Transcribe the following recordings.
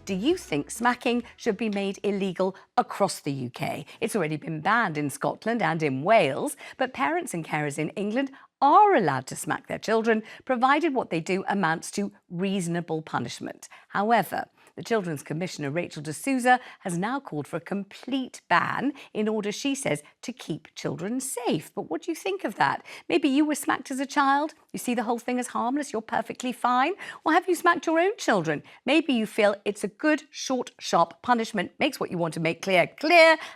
Do you think smacking should be made illegal across the UK? It's already been banned in Scotland and in Wales, but parents and carers in England are allowed to smack their children, provided what they do amounts to reasonable punishment. However, the Children's Commissioner, Rachel de Souza, has now called for a complete ban in order, she says, to keep children safe. But what do you think of that? Maybe you were smacked as a child. You see the whole thing as harmless. You're perfectly fine. Or have you smacked your own children? Maybe you feel it's a good, short, sharp punishment, makes what you want to make clear,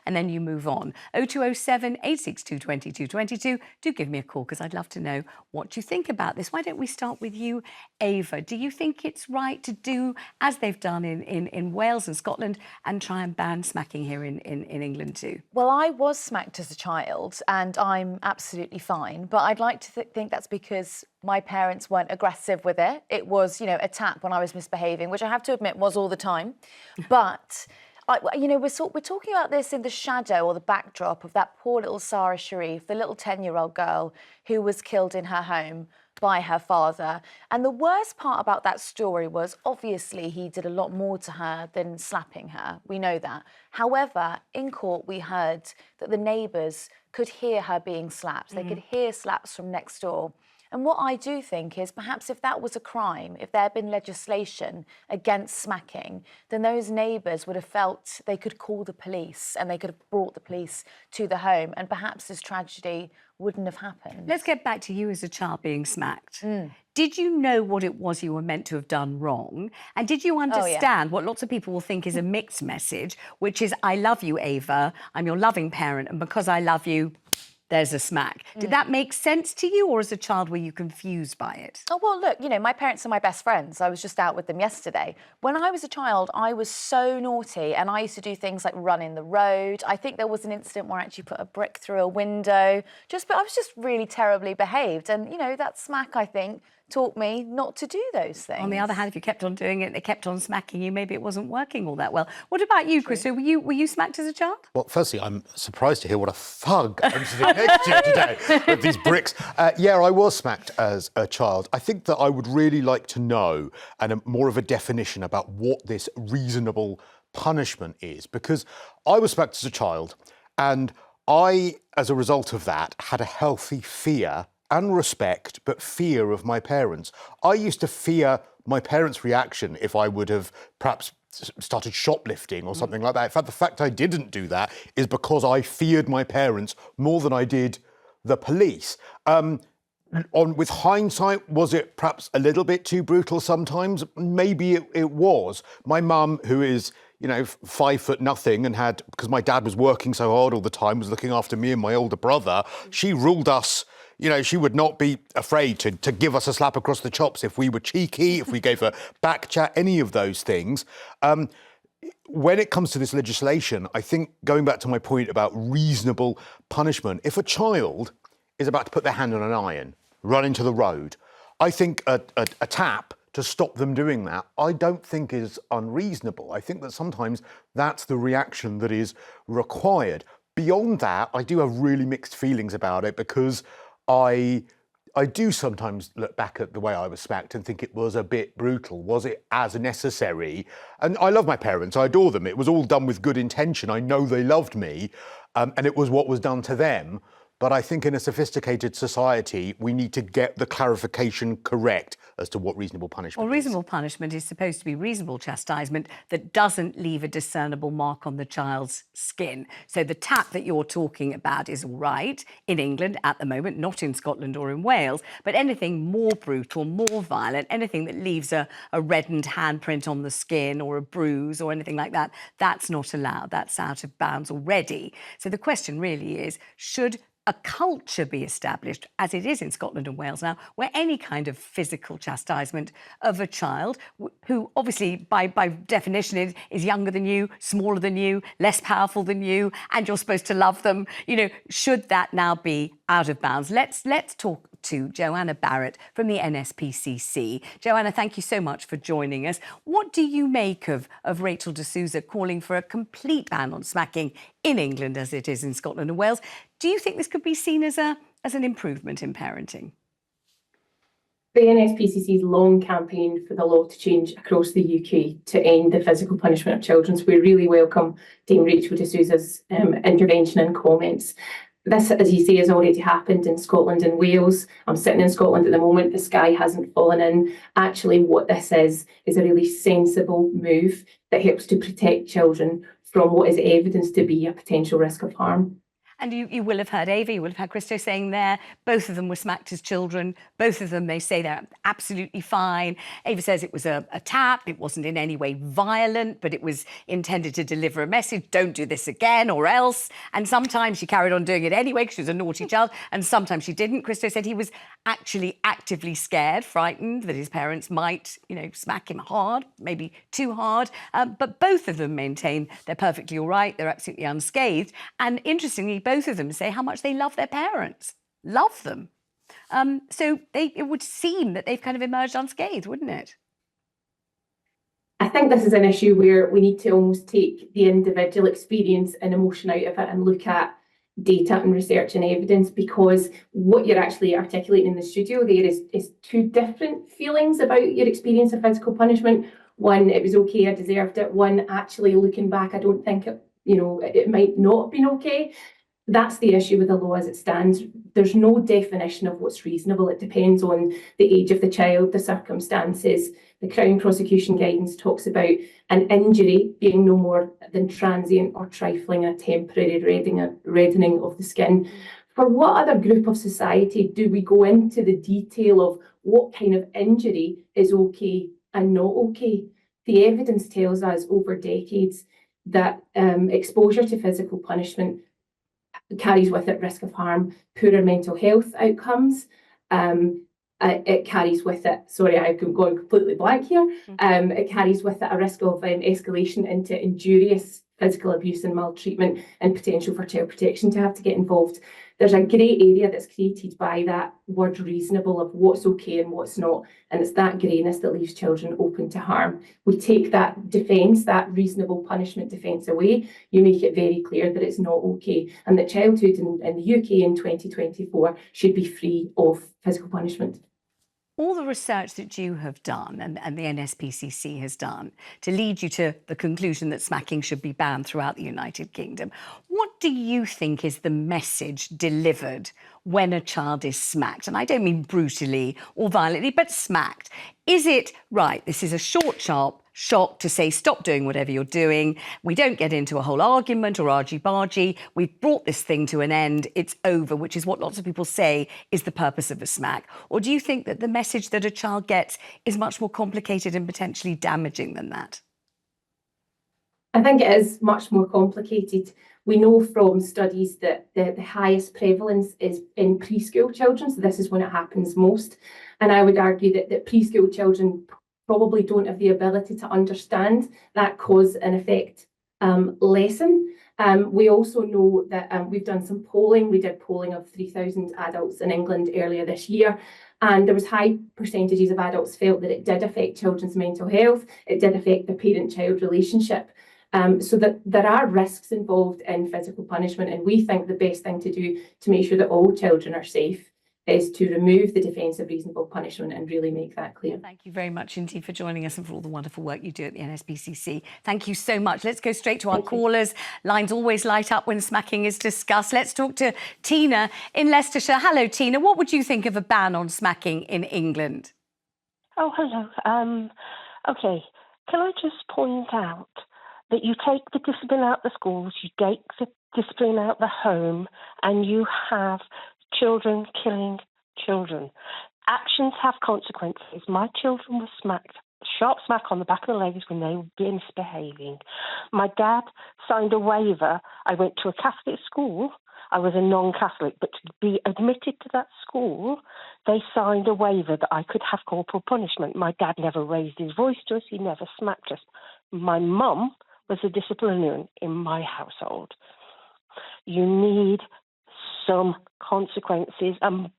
and then you move on. 0207 862 2222. Do give me a call because I'd love to know what you think about this. Why don't we start with you, Ava? Do you think it's right to do as they've done in Wales and Scotland and try and ban smacking here in England too? Well, I was smacked as a child and I'm absolutely fine, but I'd like to think that's because my parents weren't aggressive with it. It was, a tap when I was misbehaving, which I have to admit was all the time. But we're talking about this in the shadow or the backdrop of that poor little Sarah Sharif, the little 10-year-old girl who was killed in her home by her father. And the worst part about that story was, obviously, he did a lot more to her than slapping her. We know that. However, in court, we heard that the neighbours could hear her being slapped. They could hear slaps from next door. And what I do think is perhaps if that was a crime, if there had been legislation against smacking, then those neighbours would have felt they could call the police and they could have brought the police to the home and perhaps this tragedy wouldn't have happened. Let's get back to you as a child being smacked. Did you know what it was you were meant to have done wrong? And did you understand what lots of people will think is a mixed message, which is, I love you, Ava, I'm your loving parent, and because I love you, there's a smack. Did that make sense to you, or as a child were you confused by it? Oh, well, look, my parents are my best friends. I was just out with them yesterday. When I was a child, I was so naughty and I used to do things like run in the road. I think there was an incident where I actually put a brick through a window. But I was just really terribly behaved. And, that smack, I think, taught me not to do those things. On the other hand, if you kept on doing it, they kept on smacking you, maybe it wasn't working all that well. What about you, Cristo? Were you smacked as a child? Well, firstly, I'm surprised to hear what a thug I'm sitting next to today with these bricks. Yeah, I was smacked as a child. I think that I would really like to know more of a definition about what this reasonable punishment is, because I was smacked as a child and I, as a result of that, had a healthy fear and respect, but fear of my parents. I used to fear my parents' reaction if I would have perhaps started shoplifting or something like that. In fact, the fact I didn't do that is because I feared my parents more than I did the police. With hindsight, was it perhaps a little bit too brutal sometimes? Maybe it was. My mum, who is 5 foot nothing and because my dad was working so hard all the time, was looking after me and my older brother, she ruled us. She would not be afraid to give us a slap across the chops if we were cheeky, if we gave a back chat, any of those things. When it comes to this legislation, I think, going back to my point about reasonable punishment, if a child is about to put their hand on an iron, run into the road, I think a tap to stop them doing that, I don't think is unreasonable. I think that sometimes that's the reaction that is required. Beyond that, I do have really mixed feelings about it because I do sometimes look back at the way I was smacked and think it was a bit brutal. Was it as necessary? And I love my parents. I adore them. It was all done with good intention. I know they loved me, and it was what was done to them. But I think in a sophisticated society, we need to get the clarification correct as to what reasonable punishment is. Well, reasonable punishment is supposed to be reasonable chastisement that doesn't leave a discernible mark on the child's skin. So the tap that you're talking about is all right in England at the moment, not in Scotland or in Wales, but anything more brutal, more violent, anything that leaves a reddened handprint on the skin or a bruise or anything like that, that's not allowed. That's out of bounds already. So the question really is, should a culture be established, as it is in Scotland and Wales now, where any kind of physical chastisement of a child, who obviously by definition is younger than you, smaller than you, less powerful than you, and you're supposed to love them, should that now be out of bounds? Let's talk to Joanna Barrett from the NSPCC. Joanna, thank you so much for joining us. What do you make of Rachel de Souza calling for a complete ban on smacking in England as it is in Scotland and Wales? Do you think this could be seen as an improvement in parenting? The NSPCC's long campaign for the law to change across the UK to end the physical punishment of children. So we really welcome Dame Rachel de Souza's intervention and comments. This, as you say, has already happened in Scotland and Wales. I'm sitting in Scotland at the moment. The sky hasn't fallen in. Actually, what this is a really sensible move that helps to protect children from what is evidenced to be a potential risk of harm. And you will have heard Ava, you will have heard Cristo saying there, both of them were smacked as children. Both of them, they say they're absolutely fine. Ava says it was a tap. It wasn't in any way violent, but it was intended to deliver a message. Don't do this again or else. And sometimes she carried on doing it anyway because she was a naughty child. And sometimes she didn't. Cristo said he was actually actively scared, frightened that his parents might, smack him hard, maybe too hard. But both of them maintain they're perfectly all right. They're absolutely unscathed. And interestingly, both of them say how much they love their parents, love them. So it would seem that they've kind of emerged unscathed, wouldn't it? I think this is an issue where we need to almost take the individual experience and emotion out of it and look at data and research and evidence, because what you're actually articulating in the studio there is two different feelings about your experience of physical punishment. One, it was okay, I deserved it. One, actually looking back, I don't think it might not have been okay. That's the issue with the law as it stands. There's no definition of what's reasonable. It depends on the age of the child, the circumstances. The Crown prosecution guidance talks about an injury being no more than transient or trifling, a temporary reddening of the skin. For what other group of society do we go into the detail of what kind of injury is okay and not okay? The evidence tells us over decades that exposure to physical punishment carries with it risk of harm, poorer mental health outcomes. It carries with it, sorry, I'm going completely blank here. It carries with it a risk of escalation into injurious physical abuse and maltreatment and potential for child protection to have to get involved. There's a grey area that's created by that word reasonable of what's okay and what's not. And it's that greyness that leaves children open to harm. We take that defence, that reasonable punishment defence away. You make it very clear that it's not okay and that childhood in the UK in 2024 should be free of physical punishment. All the research that you have done and the NSPCC has done to lead you to the conclusion that smacking should be banned throughout the United Kingdom, what do you think is the message delivered when a child is smacked? And I don't mean brutally or violently, but smacked. Is it, right, this is a short, sharp shock to say, stop doing whatever you're doing. We don't get into a whole argument or argy-bargy. We've brought this thing to an end. It's over, which is what lots of people say is the purpose of a smack. Or do you think that the message that a child gets is much more complicated and potentially damaging than that? I think it is much more complicated. We know from studies that the highest prevalence is in preschool children, so this is when it happens most. And I would argue that preschool children probably don't have the ability to understand that cause and effect lesson. We also know that we've done some polling. We did polling of 3,000 adults in England earlier this year, and there was high percentages of adults felt that it did affect children's mental health. It did affect the parent-child relationship. So that there are risks involved in physical punishment, and we think the best thing to do to make sure that all children are safe is to remove the defence of reasonable punishment and really make that clear. Thank you very much indeed for joining us and for all the wonderful work you do at the NSPCC. Thank you so much. Let's go straight to our callers. Lines always light up when smacking is discussed. Let's talk to Tina in Leicestershire. Hello, Tina. What would you think of a ban on smacking in England? Oh, hello. OK, can I just point out that you take the discipline out the schools, you take the discipline out the home, and you have children killing children. Actions have consequences. My children were smacked, sharp smack on the back of the legs when they were misbehaving. My dad signed a waiver. I went to a Catholic school. I was a non-Catholic, but to be admitted to that school, they signed a waiver that I could have corporal punishment. My dad never raised his voice to us. He never smacked us. My mum was a disciplinarian in my household. You need some consequences and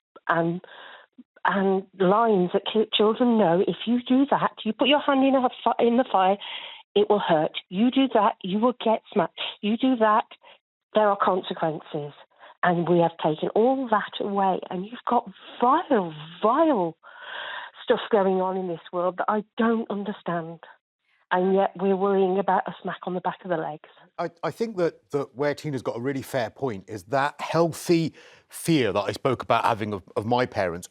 lines that children know. If you do that, you put your hand in the fire, it will hurt. You do that, you will get smacked. You do that, there are consequences. And we have taken all that away, and you've got vile stuff going on in this world that I don't understand. And yet we're worrying about a smack on the back of the legs. I think that where Tina's got a really fair point is that healthy fear that I spoke about having of my parents.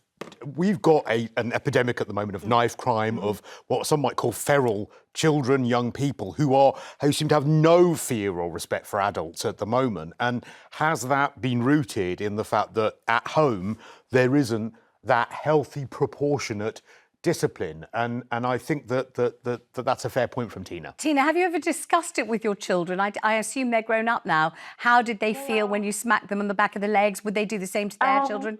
We've got an epidemic at the moment of knife crime, of what some might call feral children, young people who seem to have no fear or respect for adults at the moment. And has that been rooted in the fact that at home there isn't that healthy, proportionate discipline? And I think that's a fair point from Tina. Tina, have you ever discussed it with your children? I assume they're grown up now. How did they feel when you smacked them on the back of the legs? Would they do the same to their children?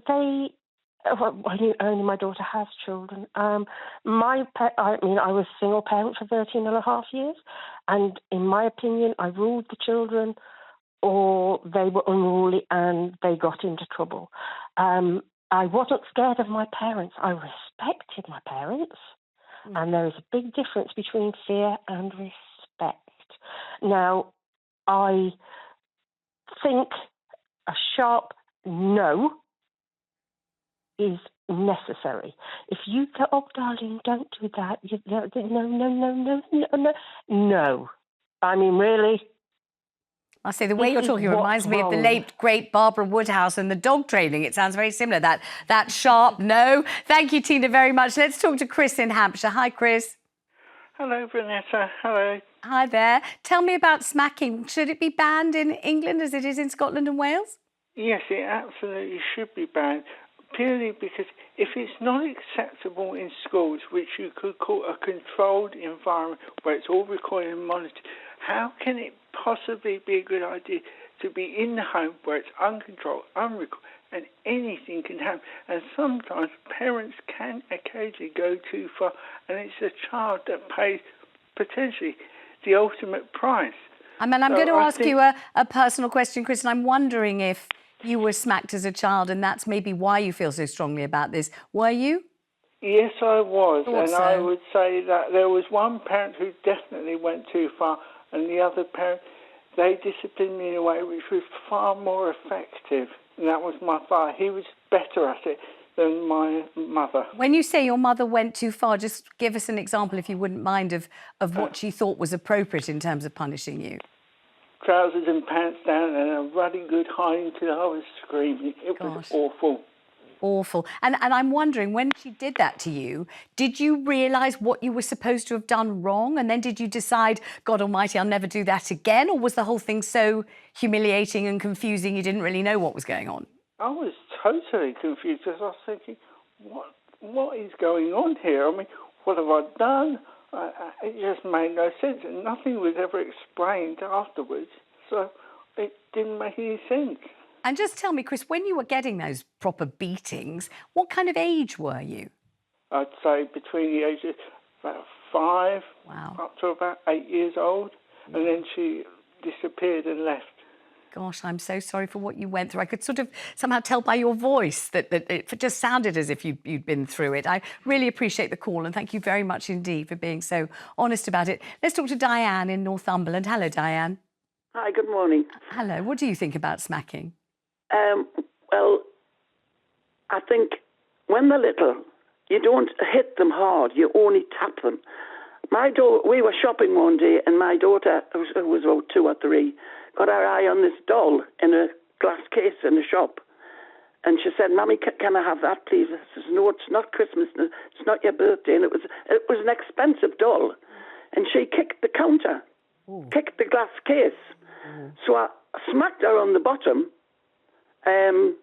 Only my daughter has children. I was a single parent for 13 and a half years, and in my opinion, I ruled the children, or they were unruly and they got into trouble. I wasn't scared of my parents. I respected my parents, and there is a big difference between fear and respect. Now, I think a sharp no is necessary. If you go, oh, darling, don't do that. No. I mean, really. I say the way you're talking reminds me of the late, great Barbara Woodhouse and the dog training. It sounds very similar, that sharp no. Thank you, Tina, very much. Let's talk to Chris in Hampshire. Hi, Chris. Hello, Vanessa. Hello. Hi there. Tell me about smacking. Should it be banned in England as it is in Scotland and Wales? Yes, it absolutely should be banned, purely because if it's not acceptable in schools, which you could call a controlled environment where it's all recorded and monitored, how can it possibly be a good idea to be in the home where it's uncontrolled, unrecorded, and anything can happen? And sometimes parents can occasionally go too far, and it's the child that pays potentially the ultimate price. I mean, I'm going to ask you a personal question, Chris, and I'm wondering if you were smacked as a child, and that's maybe why you feel so strongly about this. Were you? Yes, I was. So. I would say that there was one parent who definitely went too far, and the other parent, they disciplined me in a way which was far more effective. And that was my father. He was better at it than my mother. When you say your mother went too far, just give us an example, if you wouldn't mind, of what she thought was appropriate in terms of punishing you. Trousers and pants down and a ruddy good high until I was screaming. It was awful. Awful. And I'm wondering, when she did that to you, did you realise what you were supposed to have done wrong? And then did you decide, God almighty, I'll never do that again? Or was the whole thing so humiliating and confusing you didn't really know what was going on? I was totally confused because I was thinking, what is going on here? I mean, what have I done? It just made no sense, and nothing was ever explained afterwards, so it didn't make any sense. And just tell me, Chris, when you were getting those proper beatings, what kind of age were you? I'd say between the ages of about 5 up to about 8 years old, and then she disappeared and left. Gosh, I'm so sorry for what you went through. I could sort of somehow tell by your voice that it just sounded as if you'd been through it. I really appreciate the call, and thank you very much indeed for being so honest about it. Let's talk to Diane in Northumberland. Hello, Diane. Hi, good morning. Hello. What do you think about smacking? Well, I think when they're little, you don't hit them hard, you only tap them. We were shopping one day, and my daughter, who was about 2 or 3, got her eye on this doll in a glass case in the shop. And she said, Mummy, can I have that, please? I said, no, it's not Christmas, it's not your birthday. And it was an expensive doll. And she kicked the counter, kicked the glass case. So I smacked her on the bottom. And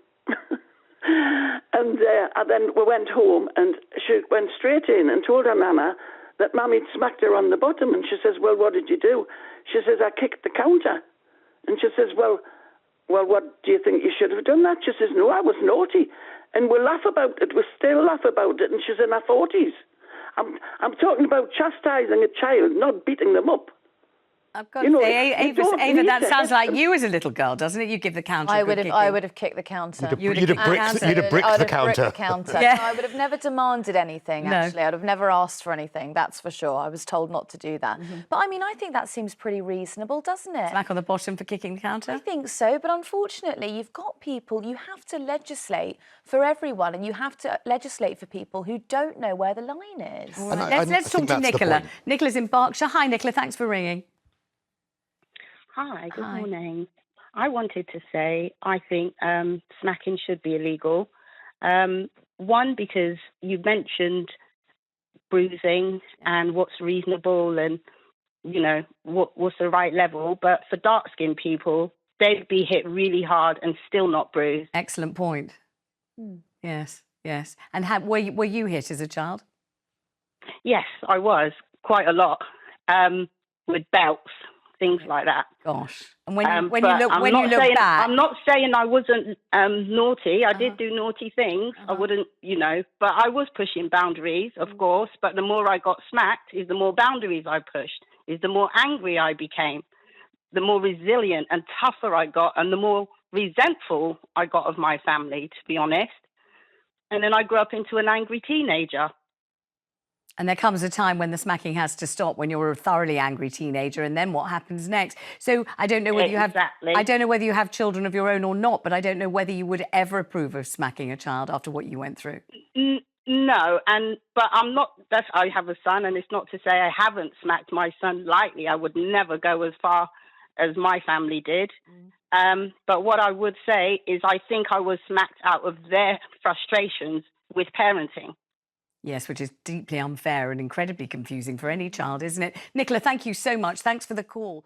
then we went home, and she went straight in and told her Nana that Mummy smacked her on the bottom. And she says, well, what did you do? She says, I kicked the counter. And she says, well, what do you think you should have done that? She says, no, I was naughty. And we laugh about it. We still laugh about it. And she's in her 40s. I'm talking about chastising a child, not beating them up. I've got You to know, say, you don't Ava, need that to sounds hit like them. you as a little girl, doesn't it? You give the counter a I good would have. kicking. I would have kicked the counter. You'd have bricked I the would have bricked counter. the counter. Yeah. No, I would have never demanded anything, No. actually. I'd have never asked for anything, that's for sure. I was told not to do that. But, I mean, I think that seems pretty reasonable, doesn't it? Smack on the bottom for kicking the counter? I think so, but unfortunately, you've got people, you have to legislate for everyone, and you have to legislate for people who don't know where the line is. Let's talk to Nicola. Nicola's in Berkshire. Hi, Nicola, thanks for ringing. Hi, good morning. I wanted to say I think smacking should be illegal. One, because you mentioned bruising and what's reasonable and, you know, what's the right level. But for dark-skinned people, they'd be hit really hard and still not bruised. Excellent point. Yes, yes. And were you hit as a child? Yes, I was, quite a lot, with belts, things like that. Gosh. And when you But look back... I'm not saying I wasn't naughty. I did do naughty things. I wouldn't, you know, but I was pushing boundaries, of course. But the more I got smacked is the more boundaries I pushed, is the more angry I became, the more resilient and tougher I got, and the more resentful I got of my family, to be honest. And then I grew up into an angry teenager. And there comes a time when the smacking has to stop, when you're a thoroughly angry teenager, and then what happens next? So I don't know whether I don't know whether you have children of your own or not, but I don't know whether you would ever approve of smacking a child after what you went through. No, but I'm not. I have a son, and it's not to say I haven't smacked my son lightly. I would never go as far as my family did. But what I would say is I think I was smacked out of their frustrations with parenting. Yes, which is deeply unfair and incredibly confusing for any child, isn't it? Nicola, thank you so much. Thanks for the call.